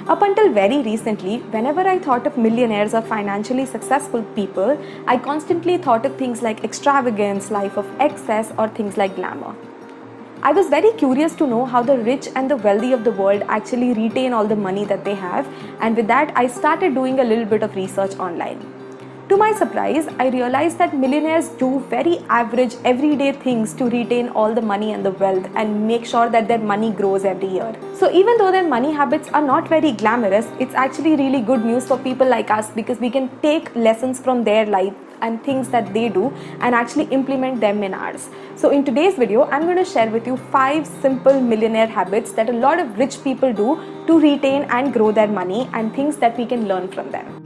Up until very recently, whenever I thought of millionaires or financially successful people, I constantly thought of things like extravagance, life of excess, or things like glamour. I was very curious to know how the rich and the wealthy of the world actually retain all the money that they have, and with that, I started doing a little bit of research online. To my surprise, I realized that millionaires do very average, everyday things to retain all the money and the wealth and make sure that their money grows every year. So even though their money habits are not very glamorous, it's actually really good news for people like us because we can take lessons from their life and things that they do and actually implement them in ours. So in today's video, I'm going to share with you 5 simple millionaire habits that a lot of rich people do to retain and grow their money and things that we can learn from them.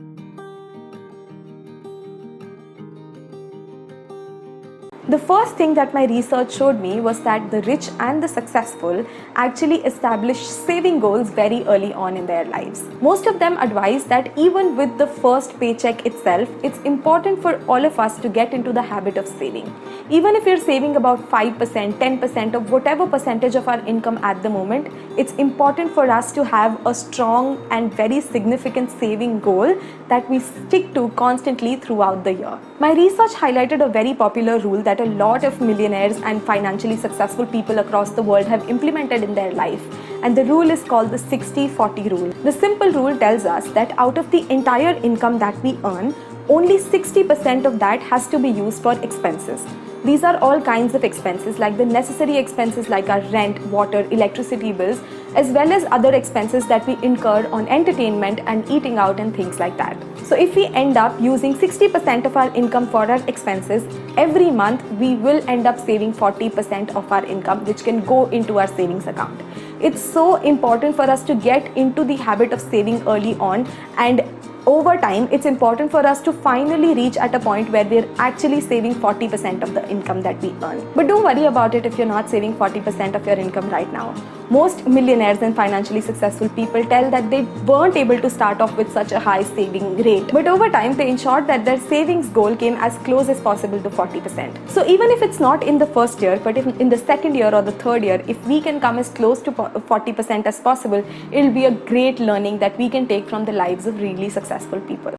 The first thing that my research showed me was that the rich and the successful actually establish saving goals very early on in their lives. Most of them advise that even with the first paycheck itself, it's important for all of us to get into the habit of saving. Even if you're saving about 5%, 10% of whatever percentage of our income at the moment, it's important for us to have a strong and very significant saving goal that we stick to constantly throughout the year. My research highlighted a very popular rule that a lot of millionaires and financially successful people across the world have implemented in their life, and the rule is called the 60-40 rule. The simple rule tells us that out of the entire income that we earn, only 60% of that has to be used for expenses. These are all kinds of expenses, like the necessary expenses like our rent, water, electricity bills, as well as other expenses that we incur on entertainment and eating out and things like that. So if we end up using 60% of our income for our expenses, every month we will end up saving 40% of our income, which can go into our savings account. It's so important for us to get into the habit of saving early on, and over time, it's important for us to finally reach at a point where we're actually saving 40% of the income that we earn. But don't worry about it if you're not saving 40% of your income right now. Most millionaires and financially successful people tell that they weren't able to start off with such a high saving rate. But over time, they ensured that their savings goal came as close as possible to 40%. So even if it's not in the first year, but if in the second year or the third year, if we can come as close to 40% as possible, it'll be a great learning that we can take from the lives of really successful people.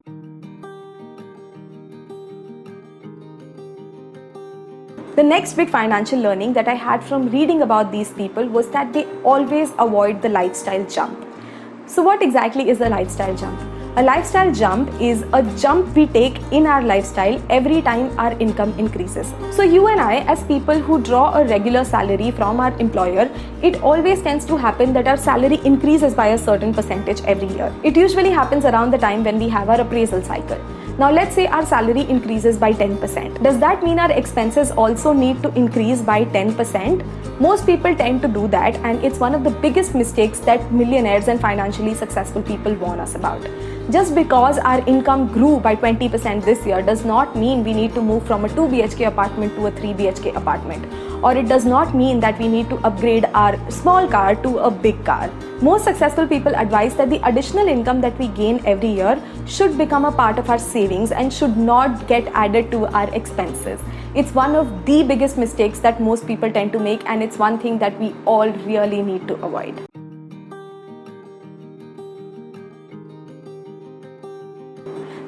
The next big financial learning that I had from reading about these people was that they always avoid the lifestyle jump. So what exactly is a lifestyle jump? A lifestyle jump is a jump we take in our lifestyle every time our income increases. So you and I, as people who draw a regular salary from our employer, it always tends to happen that our salary increases by a certain percentage every year. It usually happens around the time when we have our appraisal cycle. Now let's say our salary increases by 10%. Does that mean our expenses also need to increase by 10%? Most people tend to do that, and it's one of the biggest mistakes that millionaires and financially successful people warn us about. Just because our income grew by 20% this year does not mean we need to move from a 2 BHK apartment to a 3 BHK apartment. Or it does not mean that we need to upgrade our small car to a big car. Most successful people advise that the additional income that we gain every year should become a part of our savings and should not get added to our expenses. It's one of the biggest mistakes that most people tend to make, and it's one thing that we all really need to avoid.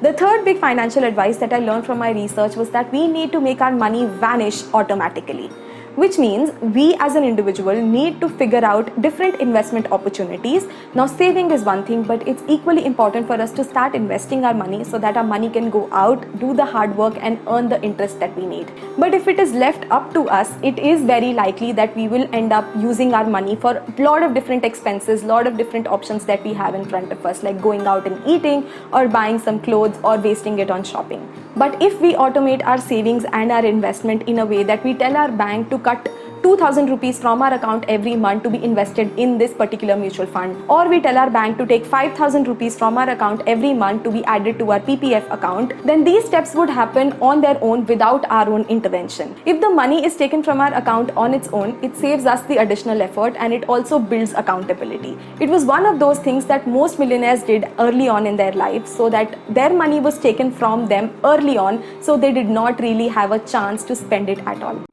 The third big financial advice that I learned from my research was that we need to make our money vanish automatically. Which means we as an individual need to figure out different investment opportunities. Now saving is one thing, but it's equally important for us to start investing our money so that our money can go out, do the hard work and earn the interest that we need. But if it is left up to us, it is very likely that we will end up using our money for a lot of different expenses, lot of different options that we have in front of us, like going out and eating or buying some clothes or wasting it on shopping. But if we automate our savings and our investment in a way that we tell our bank to cut 2,000 rupees from our account every month to be invested in this particular mutual fund, or we tell our bank to take 5,000 rupees from our account every month to be added to our PPF account, then these steps would happen on their own without our own intervention. If the money is taken from our account on its own, it saves us the additional effort and it also builds accountability. It was one of those things that most millionaires did early on in their life, so that their money was taken from them early on, so they did not really have a chance to spend it at all.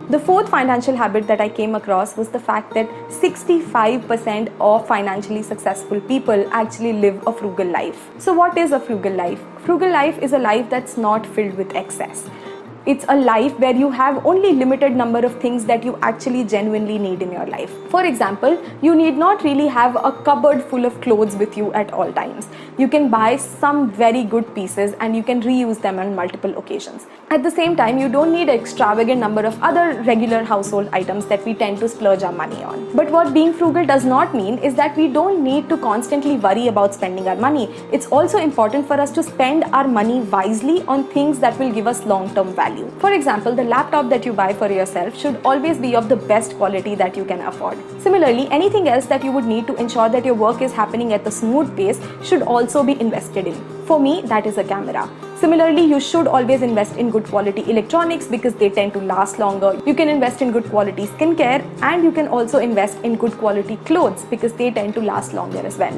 The fourth financial habit that I came across was the fact that 65% of financially successful people actually live a frugal life. So what is a frugal life? Frugal life is a life that's not filled with excess. It's a life where you have only limited number of things that you actually genuinely need in your life. For example, you need not really have a cupboard full of clothes with you at all times. You can buy some very good pieces and you can reuse them on multiple occasions. At the same time, you don't need an extravagant number of other regular household items that we tend to splurge our money on. But what being frugal does not mean is that we don't need to constantly worry about spending our money. It's also important for us to spend our money wisely on things that will give us long-term value. For example, the laptop that you buy for yourself should always be of the best quality that you can afford. Similarly, anything else that you would need to ensure that your work is happening at a smooth pace should also be invested in. For me, that is a camera. Similarly, you should always invest in good quality electronics because they tend to last longer. You can invest in good quality skincare, and you can also invest in good quality clothes because they tend to last longer as well.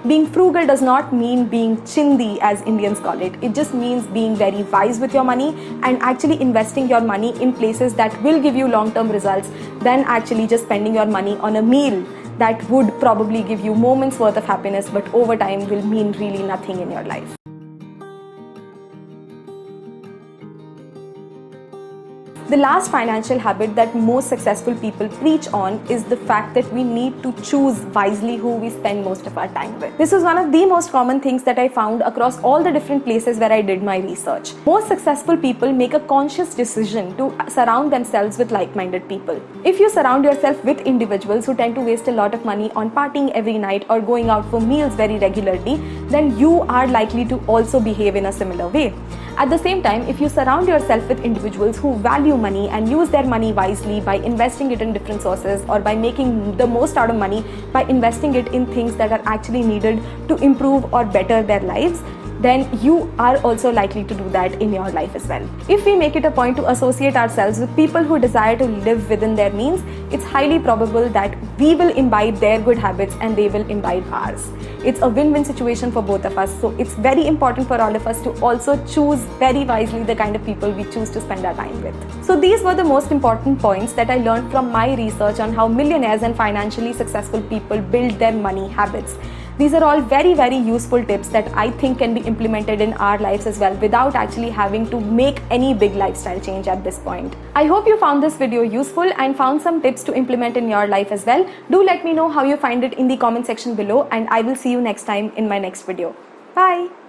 Being frugal does not mean being chindi, as Indians call it. It just means being very wise with your money and actually investing your money in places that will give you long-term results than actually just spending your money on a meal that would probably give you moments worth of happiness but over time will mean really nothing in your life. The last financial habit that most successful people preach on is the fact that we need to choose wisely who we spend most of our time with. This was one of the most common things that I found across all the different places where I did my research. Most successful people make a conscious decision to surround themselves with like-minded people. If you surround yourself with individuals who tend to waste a lot of money on partying every night or going out for meals very regularly, then you are likely to also behave in a similar way. At the same time, if you surround yourself with individuals who value money and use their money wisely by investing it in different sources or by making the most out of money by investing it in things that are actually needed to improve or better their lives, then you are also likely to do that in your life as well. If we make it a point to associate ourselves with people who desire to live within their means, it's highly probable that we will imbibe their good habits and they will imbibe ours. It's a win-win situation for both of us, so it's very important for all of us to also choose very wisely the kind of people we choose to spend our time with. So these were the most important points that I learned from my research on how millionaires and financially successful people build their money habits. These are all very, very useful tips that I think can be implemented in our lives as well without actually having to make any big lifestyle change at this point. I hope you found this video useful and found some tips to implement in your life as well. Do let me know how you find it in the comment section below, and I will see you next time in my next video. Bye!